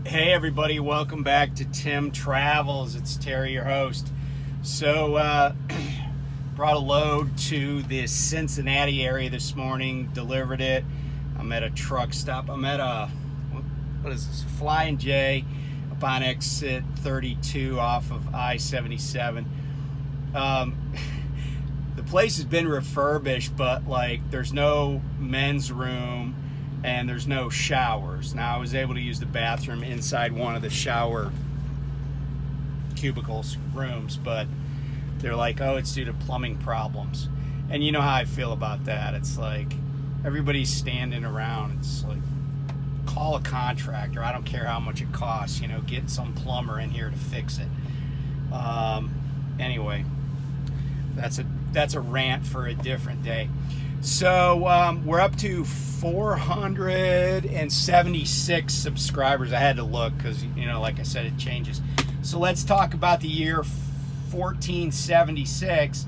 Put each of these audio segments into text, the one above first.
Hey everybody, welcome back to Tim Travels. It's Terry, your host. So, brought a load to the Cincinnati area this morning, delivered it. I'm at a truck stop. I'm at what is this? Flying J up on exit 32 off of I-77. The place has been refurbished, but there's no men's room and there's no showers. Now I was able to use the bathroom inside one of the shower cubicles rooms, but they're like, oh, it's due to plumbing problems. And you know how I feel about that. It's like everybody's standing around. It's like, call a contractor. I don't care how much it costs, get some plumber in here to fix it. Anyway, that's a rant for a different day. So we're up to 476 subscribers. I had to look because, like I said, it changes. So let's talk about the year 1476,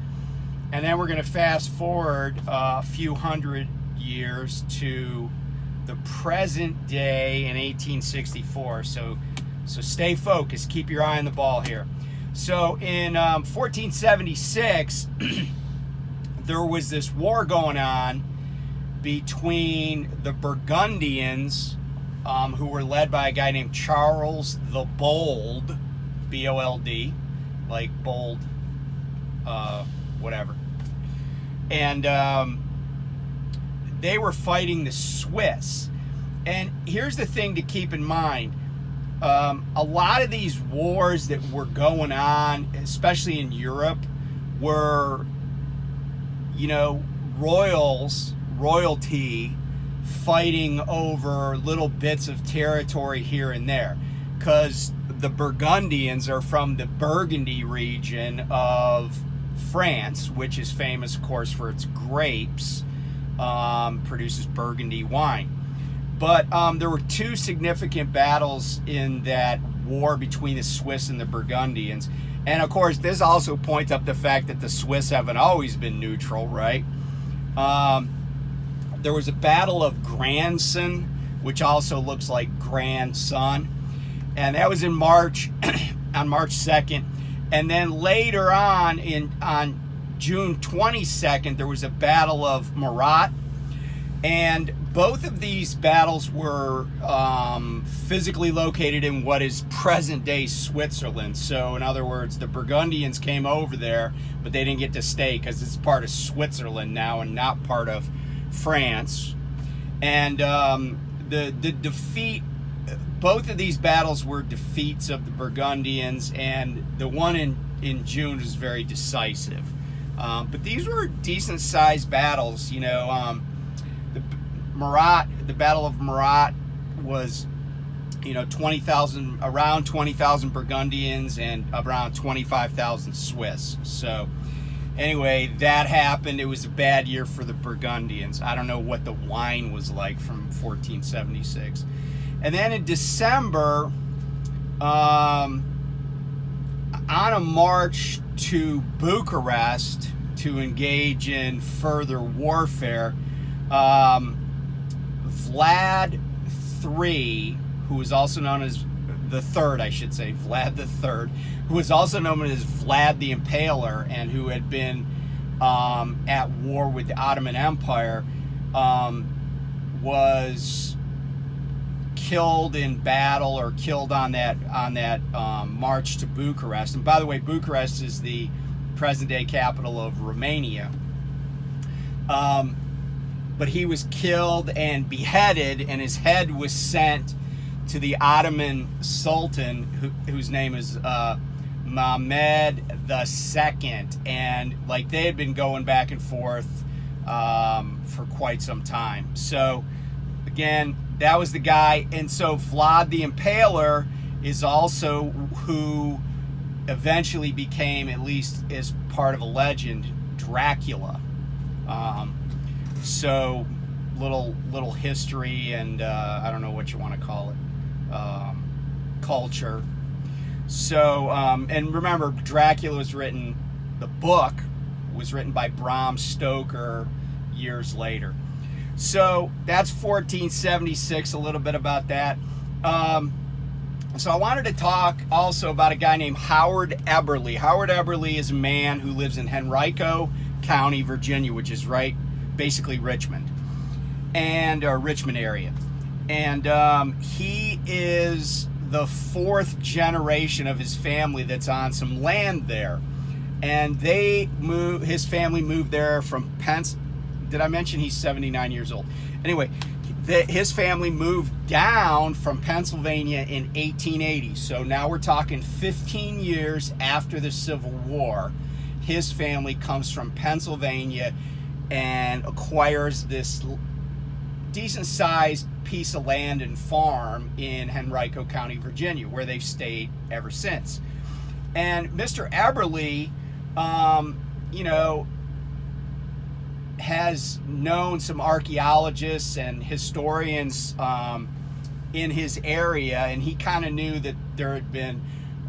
and then we're going to fast forward a few hundred years to the present day in 1864. So stay focused. Keep your eye on the ball here. So in 1476, there was this war going on between the Burgundians, who were led by a guy named Charles the Bold, B-O-L-D, like bold, whatever. And they were fighting the Swiss. And here's the thing to keep in mind. A lot of these wars that were going on, especially in Europe, were, royalty fighting over little bits of territory here and there, because the Burgundians are from the Burgundy region of France, which is famous, of course, for its grapes, produces Burgundy wine. But there were two significant battles in that war between the Swiss and the Burgundians. And of course, this also points up the fact that the Swiss haven't always been neutral, right? There was a battle of Granson, which also looks like grandson. And that was in March, on March 2nd. And then later on, on June 22nd, there was a battle of Murat. And both of these battles were physically located in what is present-day Switzerland. So, in other words, the Burgundians came over there, but they didn't get to stay because it's part of Switzerland now and not part of France. And the defeat, both of these battles were defeats of the Burgundians, and the one in June was very decisive. But these were decent-sized battles, the Battle of Murat was, around 20,000 Burgundians and around 25,000 Swiss. So anyway, that happened. It was a bad year for the Burgundians. I don't know what the wine was like from 1476. And then in December, on a march to Bucharest to engage in further warfare, Vlad III, who was also known as the Third, Vlad the Third, who was also known as Vlad the Impaler, and who had been at war with the Ottoman Empire, was killed in battle, or killed on that march to Bucharest. And by the way, Bucharest is the present-day capital of Romania. But he was killed and beheaded, and his head was sent to the Ottoman Sultan, whose name is Mehmed II. And they had been going back and forth for quite some time. So again, that was the guy. And so Vlad the Impaler is also who eventually became, at least as part of a legend, Dracula. So little history and I don't know what you want to call it, culture. So and remember, Dracula was written, the book was written by Bram Stoker years later. So that's 1476, a little bit about that. So I wanted to talk also about a guy named Howard Eberly. Howard Eberly is a man who lives in Henrico County, Virginia, which is right, basically Richmond, or Richmond area. And he is the fourth generation of his family that's on some land there. And his family moved there from Did I mention he's 79 years old? Anyway, his family moved down from Pennsylvania in 1880. So now we're talking 15 years after the Civil War. His family comes from Pennsylvania and acquires this decent-sized piece of land and farm in Henrico County, Virginia, where they've stayed ever since. And Mr. Eberly, has known some archaeologists and historians in his area, and he kind of knew that there had been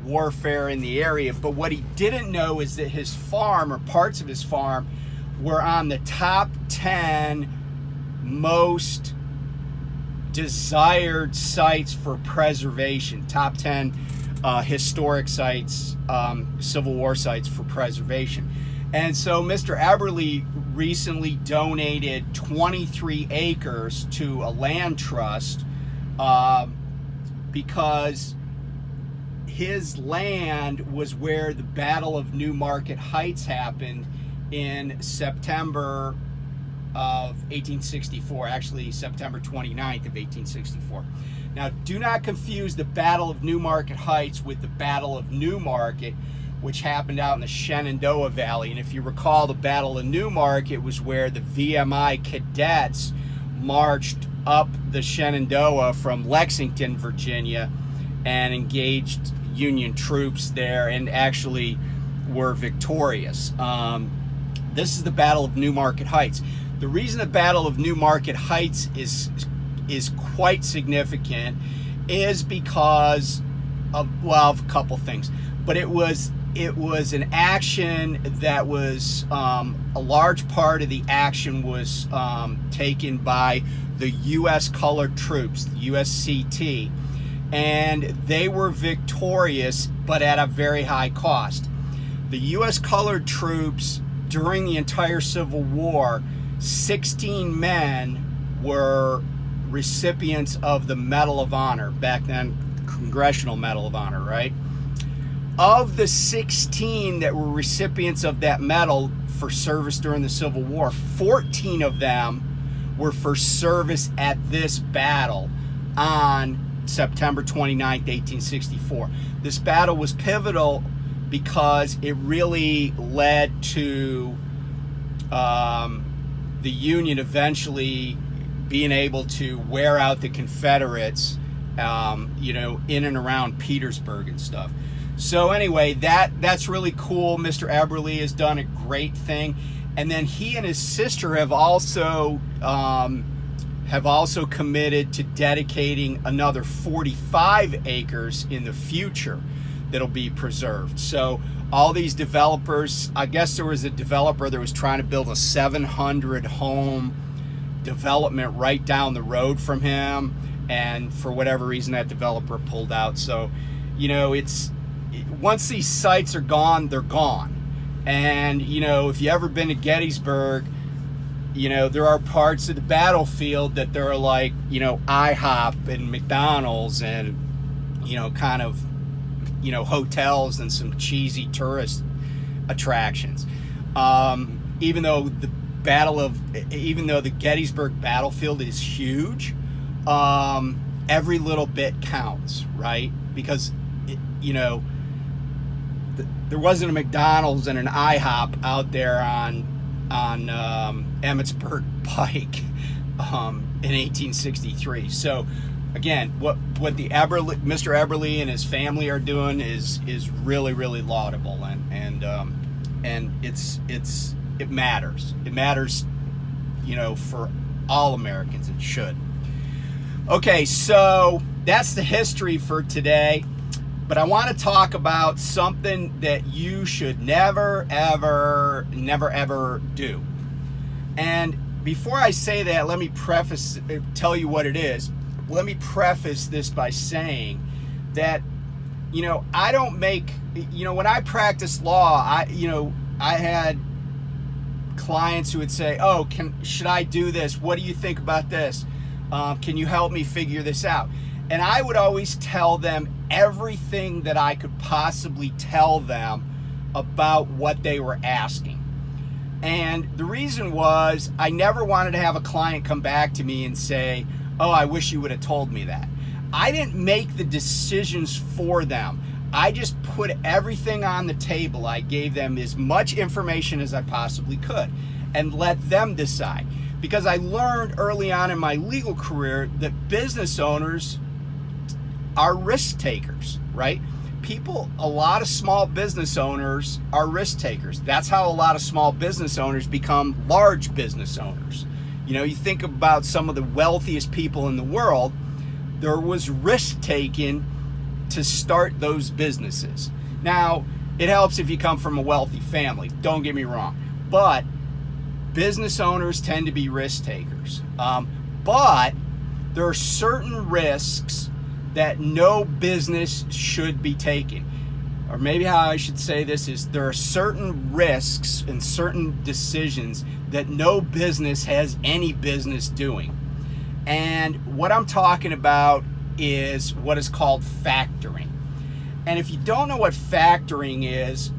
warfare in the area. But what he didn't know is that his farm, or parts of his farm, were on the top 10 most desired sites for preservation, top 10 historic sites, Civil War sites for preservation. And so Mr. Eberly recently donated 23 acres to a land trust because his land was where the Battle of New Market Heights happened in September of 1864, actually September 29th of 1864. Now, do not confuse the Battle of New Market Heights with the Battle of Newmarket, which happened out in the Shenandoah Valley. And if you recall, the Battle of Newmarket was where the VMI cadets marched up the Shenandoah from Lexington, Virginia, and engaged Union troops there and actually were victorious. This is the Battle of Newmarket Heights. The reason the Battle of Newmarket Heights is quite significant is because of a couple things. But it was an action that was a large part of the action was taken by the U.S. colored troops, the USCT, and they were victorious, but at a very high cost. The U.S. colored troops during the entire Civil War, 16 men were recipients of the Medal of Honor, back then Congressional Medal of Honor, right? Of the 16 that were recipients of that medal for service during the Civil War, 14 of them were for service at this battle on September 29th, 1864. This battle was pivotal because it really led to the Union eventually being able to wear out the Confederates, in and around Petersburg and stuff. So anyway, that's really cool. Mr. Eberly has done a great thing, and then he and his sister have also committed to dedicating another 45 acres in the future that'll be preserved. So all these developers, I guess there was a developer that was trying to build a 700 home development right down the road from him, and for whatever reason that developer pulled out. So once these sites are gone, they're gone. And if you ever been to Gettysburg, there are parts of the battlefield that there are like IHOP and McDonald's and kind of hotels and some cheesy tourist attractions. Even though the Gettysburg battlefield is huge, every little bit counts, right? Because there wasn't a McDonald's and an IHOP out there on Emmitsburg Pike in 1863. So again, what Mr. Eberly and his family are doing is really, really laudable, and it matters. It matters, for all Americans. It should. Okay, so that's the history for today. But I want to talk about something that you should never, ever do. And before I say that, let me tell you what it is. Let me preface this by saying that, I don't make, when I practiced law, I had clients who would say, oh, should I do this? What do you think about this? Can you help me figure this out? And I would always tell them everything that I could possibly tell them about what they were asking. And the reason was I never wanted to have a client come back to me and say, oh, I wish you would have told me that. I didn't make the decisions for them. I just put everything on the table. I gave them as much information as I possibly could and let them decide. Because I learned early on in my legal career that business owners are risk takers, right? A lot of small business owners are risk takers. That's how a lot of small business owners become large business owners. You think about some of the wealthiest people in the world, there was risk taken to start those businesses. Now, it helps if you come from a wealthy family, don't get me wrong, but business owners tend to be risk takers. But there are certain risks that no business should be taking. Or maybe how I should say this is there are certain risks and certain decisions that no business has any business doing. And what I'm talking about is what is called factoring. And if you don't know what factoring is,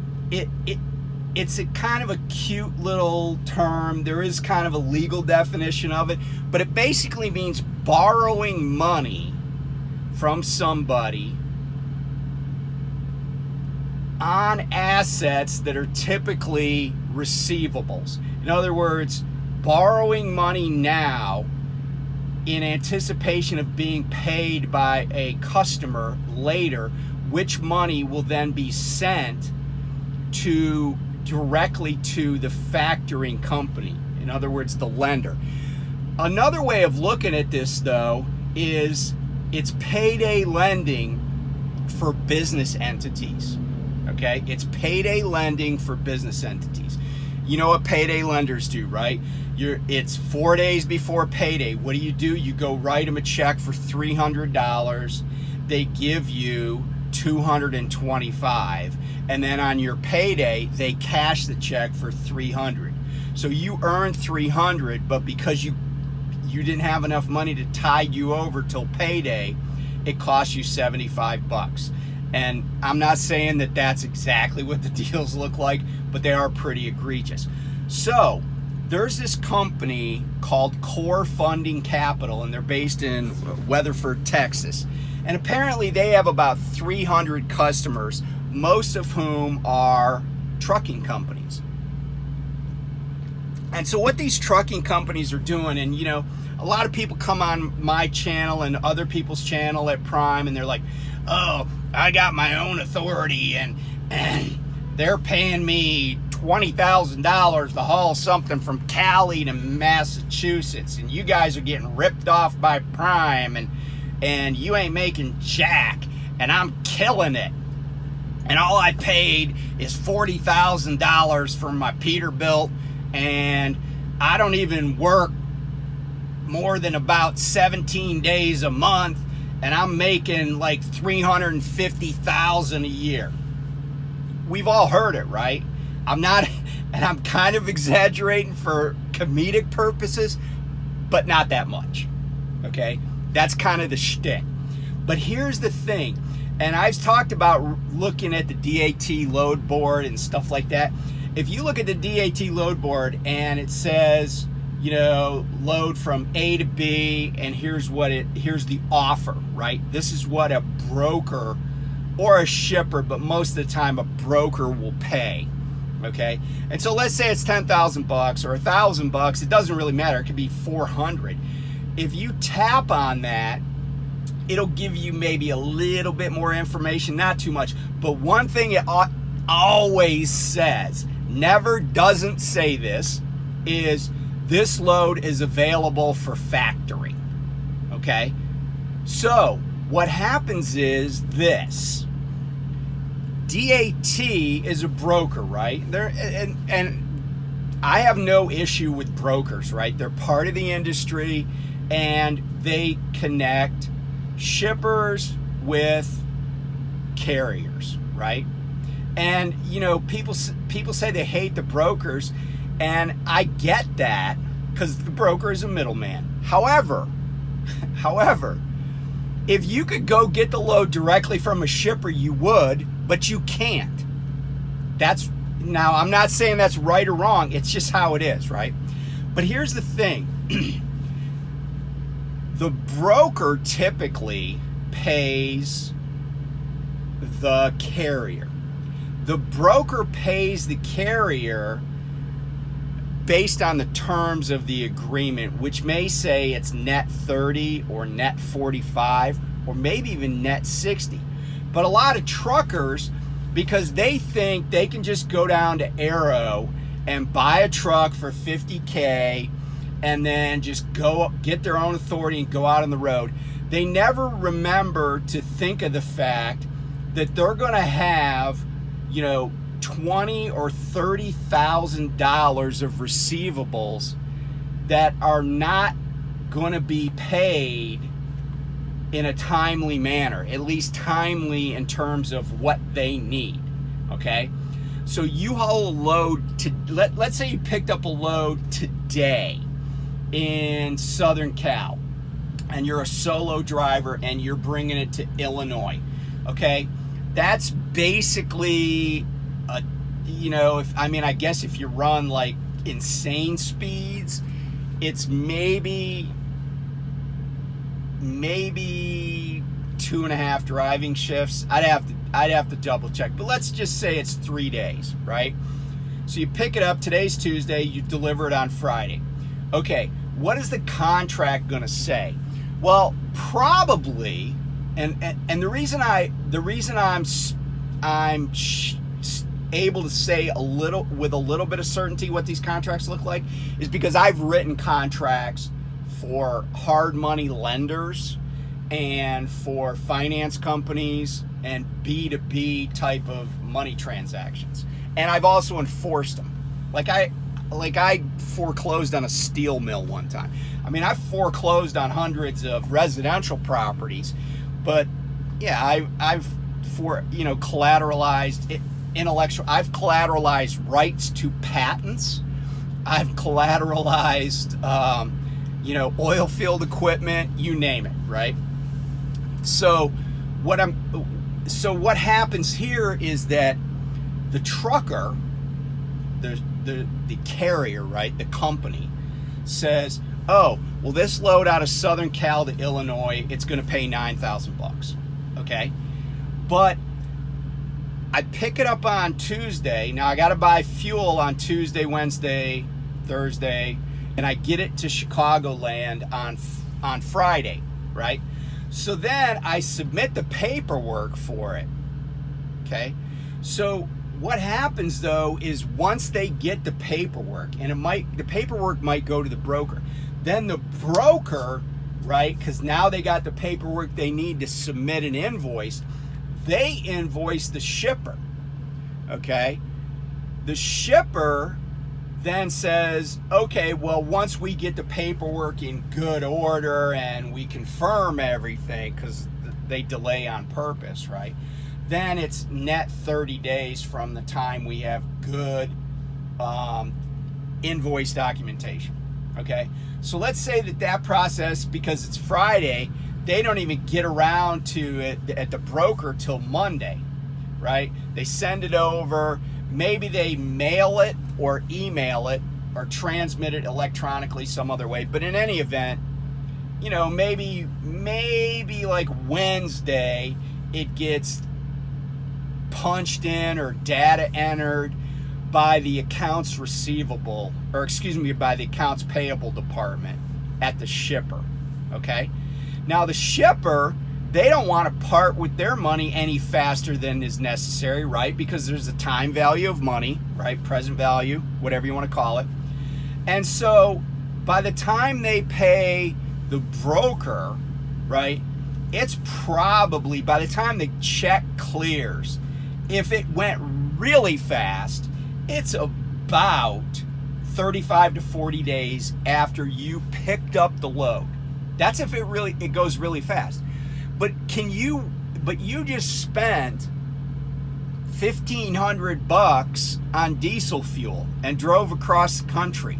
it's a kind of a cute little term. There is kind of a legal definition of it, but it basically means borrowing money from somebody on assets that are typically receivables. In other words, borrowing money now in anticipation of being paid by a customer later, which money will then be sent directly to the factoring company. In other words, the lender. Another way of looking at this, though, is it's payday lending for business entities. Okay? It's payday lending for business entities. You know what payday lenders do, right? It's 4 days before payday. What do? You go write them a check for $300. They give you $225, and then on your payday, they cash the check for $300. So you earned $300, but because you didn't have enough money to tide you over till payday, it cost you $75. And I'm not saying that that's exactly what the deals look like, but they are pretty egregious. So there's this company called Core Funding Capital, and they're based in Weatherford, Texas. And apparently they have about 300 customers, most of whom are trucking companies. And so what these trucking companies are doing, and a lot of people come on my channel and other people's channel at Prime, and they're like, oh, I got my own authority, and they're paying me $20,000 to haul something from Cali to Massachusetts, and you guys are getting ripped off by Prime, and you ain't making jack, and I'm killing it. And all I paid is $40,000 for my Peterbilt, and I don't even work more than about 17 days a month, and I'm making like $350,000 a year. We've all heard it, right? I'm kind of exaggerating for comedic purposes, but not that much. Okay? That's kind of the shtick. But here's the thing, and I've talked about looking at the DAT load board and stuff like that. If you look at the DAT load board and it says, load from A to B, and here's the offer, right? This is what a broker or a shipper, but most of the time a broker will pay. Okay? And so let's say it's $10,000 or $1,000, it doesn't really matter. It could be $400. If you tap on that, it'll give you maybe a little bit more information, not too much. But one thing it always says, never doesn't say this, is this load is available for factoring. Okay? So what happens is this. DAT is a broker, right? And I have no issue with brokers, right? They're part of the industry, and they connect shippers with carriers, right? And you know, people say they hate the brokers, and I get that because the broker is a middleman. However, if you could go get the load directly from a shipper, you would, but you can't. Now, I'm not saying that's right or wrong. It's just how it is, right? But here's the thing. The broker typically pays the carrier. The broker pays the carrier based on the terms of the agreement, which may say it's net 30 or net 45 or maybe even net 60. But a lot of truckers, because they think they can just go down to Arrow and buy a truck for $50K and then just go get their own authority and go out on the road, they never remember to think of the fact that they're going to have, you know, $20,000 or $30,000 of receivables that are not going to be paid in a timely manner, at least timely in terms of what they need. Okay, so you haul a load to let's say you picked up a load today in Southern Cal, and you're a solo driver and you're bringing it to Illinois. Okay, that's basically a, you know, I guess if you run like insane speeds, it's maybe 2.5 driving shifts. I'd have to double check, but let's just say it's 3 days, right? So you pick it up, today's Tuesday, you deliver it on Friday. Okay, what is the contract gonna say? Well, probably, and the reason I'm able to say with a little bit of certainty what these contracts look like is because I've written contracts for hard money lenders and for finance companies and B2B type of money transactions. And I've also enforced them. Like I foreclosed on a steel mill one time. I mean, I've foreclosed on hundreds of residential properties, but yeah, I've collateralized I've collateralized rights to patents. I've collateralized, oil field equipment, you name it, right? So what happens here is that the trucker, the carrier, right, the company says, oh, well, this load out of Southern Cal to Illinois, it's going to pay $9,000, okay? But I pick it up on Tuesday. Now I got to buy fuel on Tuesday, Wednesday, Thursday, and I get it to Chicagoland on Friday, right? So then I submit the paperwork for it, okay? So what happens though is once they get the paperwork, and the paperwork might go to the broker, then the broker, right, because now they got the paperwork they need to submit an invoice, they invoice the shipper, okay? The shipper then says, okay, well, once we get the paperwork in good order and we confirm everything, because they delay on purpose, right? Then it's net 30 days from the time we have good invoice documentation, okay? So let's say that process, because it's Friday, they don't even get around to it at the broker till Monday, right? They send it over, maybe they mail it or email it or transmit it electronically some other way. But in any event, maybe like Wednesday, it gets punched in or data entered by the accounts receivable, or excuse me, by the accounts payable department at the shipper, okay? Now the shipper, they don't want to part with their money any faster than is necessary, right? Because there's a time value of money, right? Present value, whatever you want to call it. And so by the time they pay the broker, right, it's probably, by the time the check clears, if it went really fast, it's about 35 to 40 days after you picked up the load. That's if it goes really fast. But you just spent $1,500 on diesel fuel and drove across the country,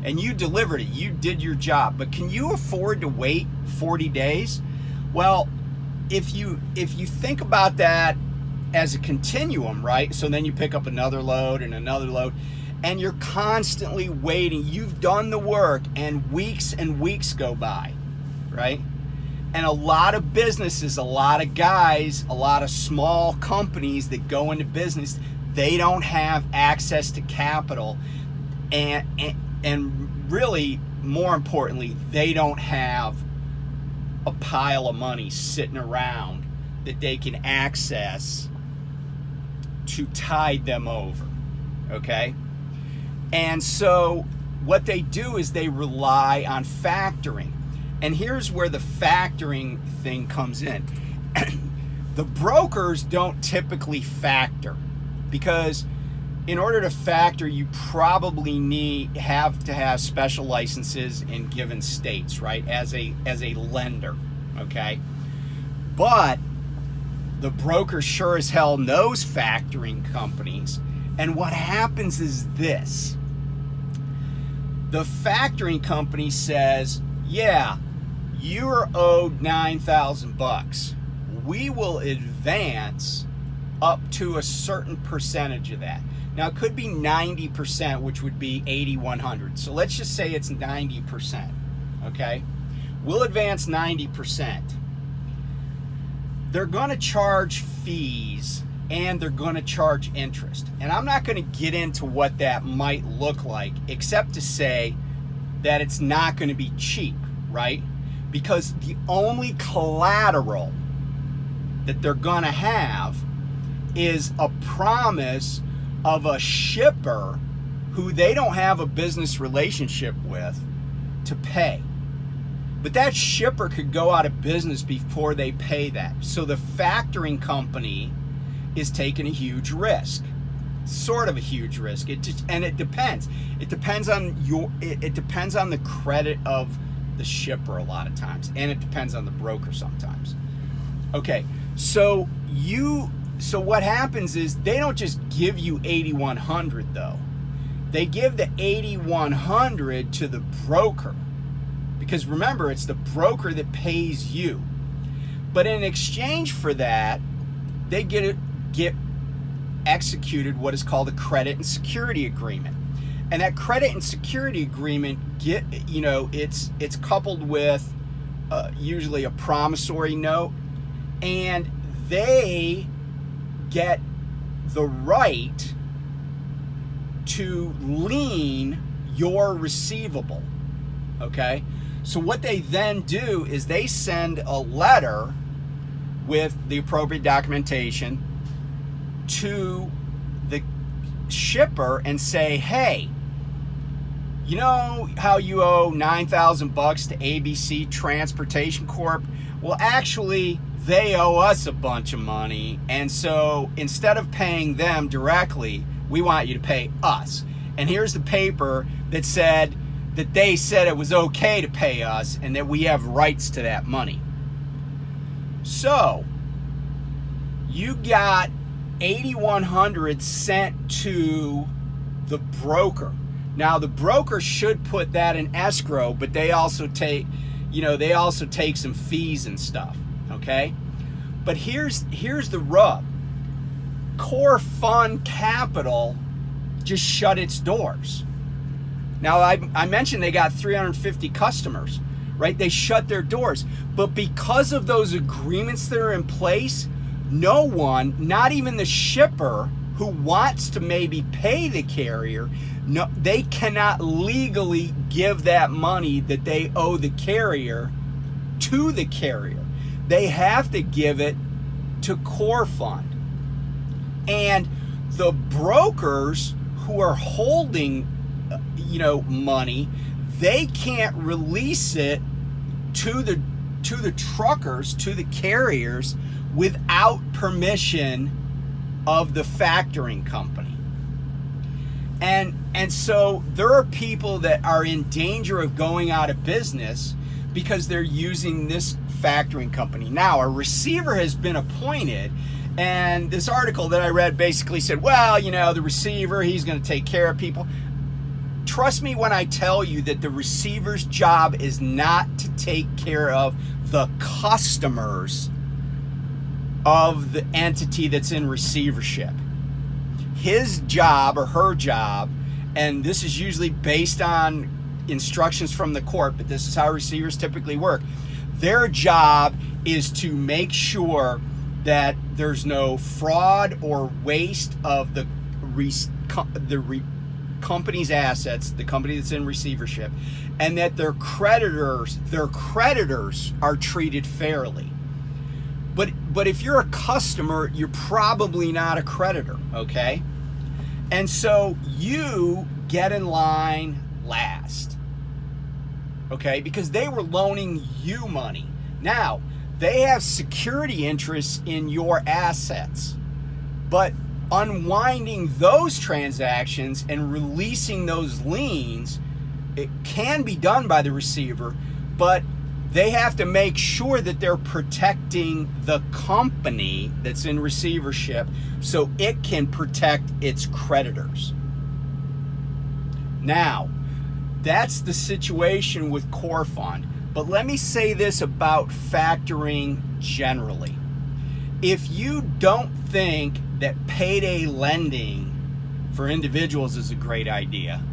and you delivered it, you did your job, but can you afford to wait 40 days? Well, if you think about that as a continuum, right? So then you pick up another load and another load, and you're constantly waiting. You've done the work, and weeks go by, right? And a lot of businesses, a lot of guys, a lot of small companies that go into business, they don't have access to capital, and really, more importantly, they don't have a pile of money sitting around that they can access to tide them over, okay? And so what they do is they rely on factoring. And here's where the factoring thing comes in. The brokers don't typically factor, because in order to factor, you probably have to have special licenses in given states, right? As a lender, okay? But the broker sure as hell knows factoring companies. And what happens is this. The factoring company says, yeah, you're owed $9,000. We will advance up to a certain percentage of that. Now, it could be 90%, which would be $8,100. So let's just say it's 90%, okay? We'll advance 90%. They're going to charge fees, and they're going to charge interest. And I'm not going to get into what that might look like, except to say that it's not going to be cheap, right? Because the only collateral that they're going to have is a promise of a shipper who they don't have a business relationship with to pay. But that shipper could go out of business before they pay that. So the factoring company is taking a huge risk, sort of a huge risk. And it depends. It depends on the credit of the shipper a lot of times, and it depends on the broker sometimes. Okay, so what happens is they don't just give you $8,100 though. They give the $8,100 to the broker, because remember, it's the broker that pays you. But in exchange for that, they get executed what is called a credit and security agreement. And that credit and security agreement, it's coupled with usually a promissory note, and they get the right to lien your receivable, okay? So what they then do is they send a letter with the appropriate documentation to the shipper and say, hey, you know how you owe $9,000 to ABC Transportation Corp? Well, actually, they owe us a bunch of money, and so instead of paying them directly, we want you to pay us. And here's the paper that said that they said it was okay to pay us and that we have rights to that money. So you got $8,100 sent to the broker. Now the broker should put that in escrow, but they also take some fees and stuff, okay? But here's the rub. Core Fund Capital just shut its doors. Now I mentioned they got 350 customers, right? They shut their doors. But because of those agreements that are in place, no one, not even the shipper who wants to maybe pay the carrier, no, they cannot legally give that money that they owe the carrier to the carrier. They have to give it to Core Fund. And the brokers who are holding, money, they can't release it to the truckers, to the carriers, without permission of the factoring company. And so there are people that are in danger of going out of business because they're using this factoring company. Now, a receiver has been appointed, And this article that I read basically said, well, you know, the receiver, he's going to take care of people. Trust me when I tell you that the receiver's job is not to take care of the customers of the entity that's in receivership. His job or her job, and this is usually based on instructions from the court, but this is how receivers typically work. Their job is to make sure that there's no fraud or waste of the company's assets, the company that's in receivership, and that their creditors are treated fairly. But if you're a customer, you're probably not a creditor, okay? And so you get in line last, okay? Because they were loaning you money. Now, they have security interests in your assets, but unwinding those transactions and releasing those liens, it can be done by the receiver, but they have to make sure that they're protecting the company that's in receivership so it can protect its creditors. Now, that's the situation with Core Fund. But let me say this about factoring generally. If you don't think that payday lending for individuals is a great idea,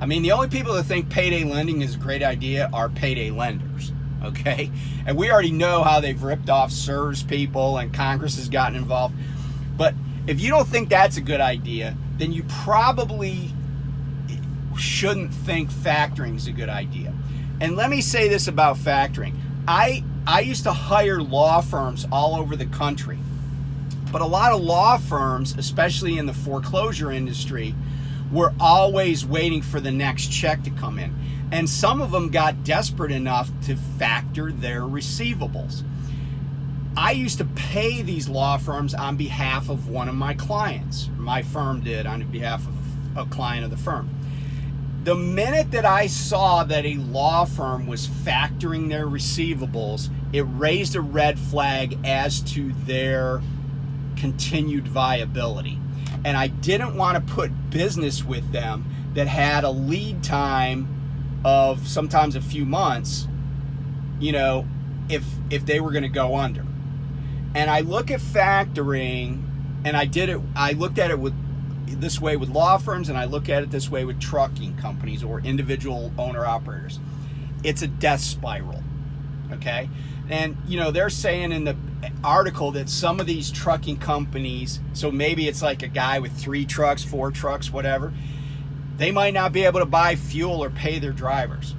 I mean, the only people that think payday lending is a great idea are payday lenders, okay? And we already know how they've ripped off CSRS people and Congress has gotten involved. But if you don't think that's a good idea, then you probably shouldn't think factoring is a good idea. And let me say this about factoring. I used to hire law firms all over the country. But a lot of law firms, especially in the foreclosure industry, were always waiting for the next check to come in. And some of them got desperate enough to factor their receivables. I used to pay these law firms on behalf of one of my clients. My firm did on behalf of a client of the firm. The minute that I saw that a law firm was factoring their receivables, it raised a red flag as to their continued viability. And I didn't want to put business with them that had a lead time of sometimes a few months, you know, if they were going to go under. And I look at factoring, and I looked at it with this way with law firms, and I look at it this way with trucking companies or individual owner operators. It's a death spiral, okay? And, you know, they're saying in the article that some of these trucking companies, so maybe it's like a guy with 3 trucks, 4 trucks, whatever, they might not be able to buy fuel or pay their drivers.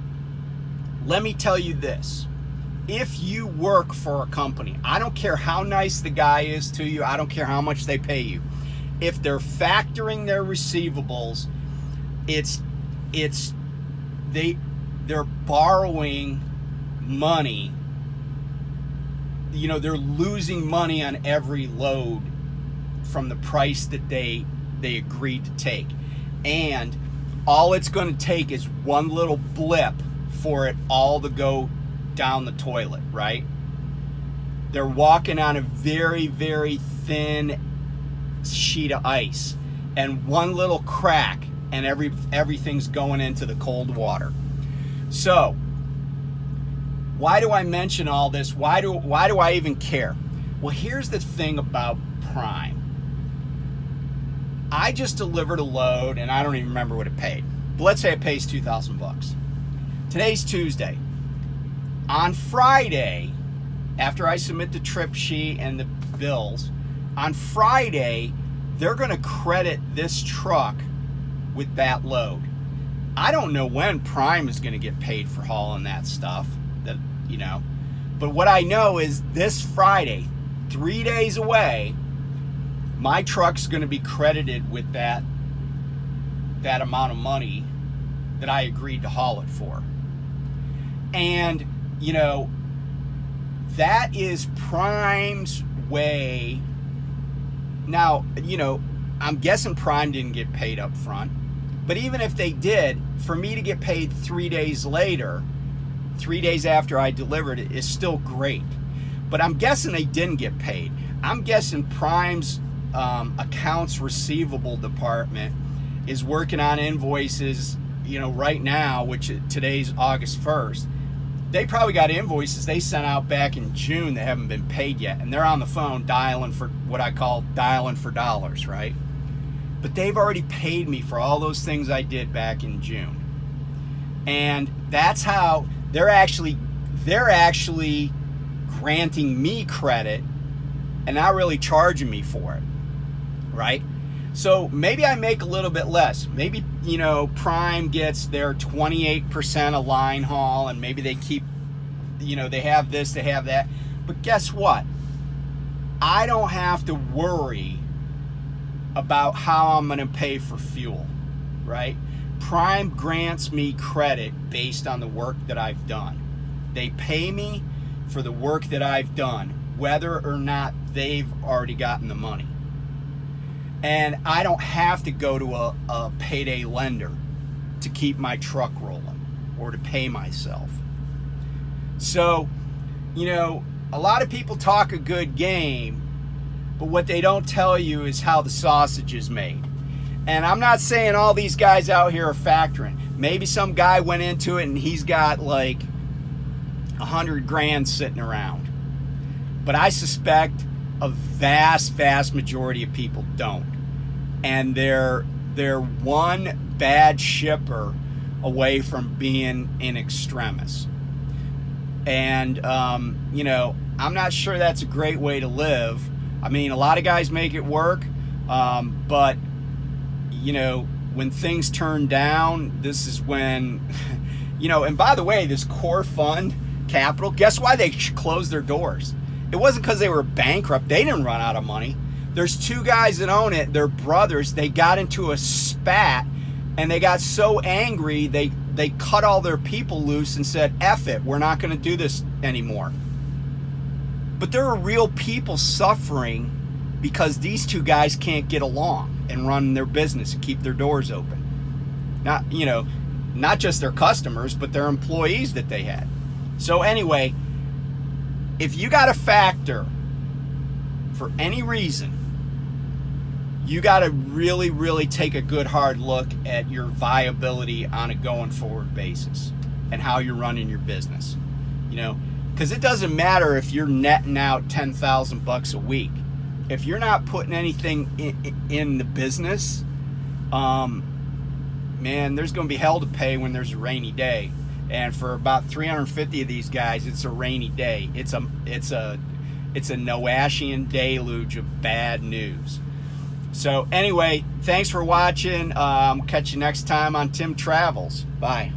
Let me tell you this. If you work for a company, I don't care how nice the guy is to you, I don't care how much they pay you. If they're factoring their receivables, they're borrowing money. You know, they're losing money on every load from the price that they agreed to take. And all it's going to take is one little blip for it all to go down the toilet, right? They're walking on a very, very thin sheet of ice, and one little crack and everything's going into the cold water. So why do I mention all this? Why do I even care? Well, here's the thing about Prime. I just delivered a load and I don't even remember what it paid. But let's say it pays $2,000. Today's Tuesday. On Friday, after I submit the trip sheet and the bills, on Friday, they're going to credit this truck with that load. I don't know when Prime is going to get paid for hauling that stuff, that, you know. But what I know is this Friday, 3 days away, my truck's going to be credited with that amount of money that I agreed to haul it for. And, you know, that is Prime's way. Now, you know, I'm guessing Prime didn't get paid up front. But even if they did, for me to get paid 3 days later, 3 days after I delivered it, is still great. But I'm guessing they didn't get paid. I'm guessing Prime's accounts receivable department is working on invoices, right now, which today's August 1st. They probably got invoices they sent out back in June that haven't been paid yet, and they're on the phone dialing for what I call dialing for dollars, right? But they've already paid me for all those things I did back in June. And that's how they're actually granting me credit and not really charging me for it, right? So maybe I make a little bit less. Maybe, Prime gets their 28% of line haul, and maybe they keep, they have this, they have that. But guess what? I don't have to worry about how I'm going to pay for fuel, right? Prime grants me credit based on the work that I've done. They pay me for the work that I've done, whether or not they've already gotten the money. And I don't have to go to a payday lender to keep my truck rolling or to pay myself. So, a lot of people talk a good game, but what they don't tell you is how the sausage is made. And I'm not saying all these guys out here are factoring. Maybe some guy went into it and he's got like $100,000 sitting around. But I suspect a vast majority of people don't. And they're one bad shipper away from being in extremis. And, I'm not sure that's a great way to live. I mean, a lot of guys make it work, but, when things turn down, this is when, and by the way, this Core Fund Capital, guess why they closed their doors? It wasn't because they were bankrupt. They didn't run out of money. There's two guys that own it. They're brothers. They got into a spat, and they got so angry, they cut all their people loose and said, F it, we're not going to do this anymore. But there are real people suffering because these two guys can't get along and run their business and keep their doors open. Not just their customers, but their employees that they had. So anyway, if you got a factor for any reason, you got to really take a good hard look at your viability on a going forward basis and how you're running your business. Because it doesn't matter if you're netting out $10,000 a week. If you're not putting anything in the business, man, there's going to be hell to pay when there's a rainy day. And for about 350 of these guys, it's a rainy day. It's a Noashian deluge of bad news. So anyway, thanks for watching. Catch you next time on Tim Travels. Bye.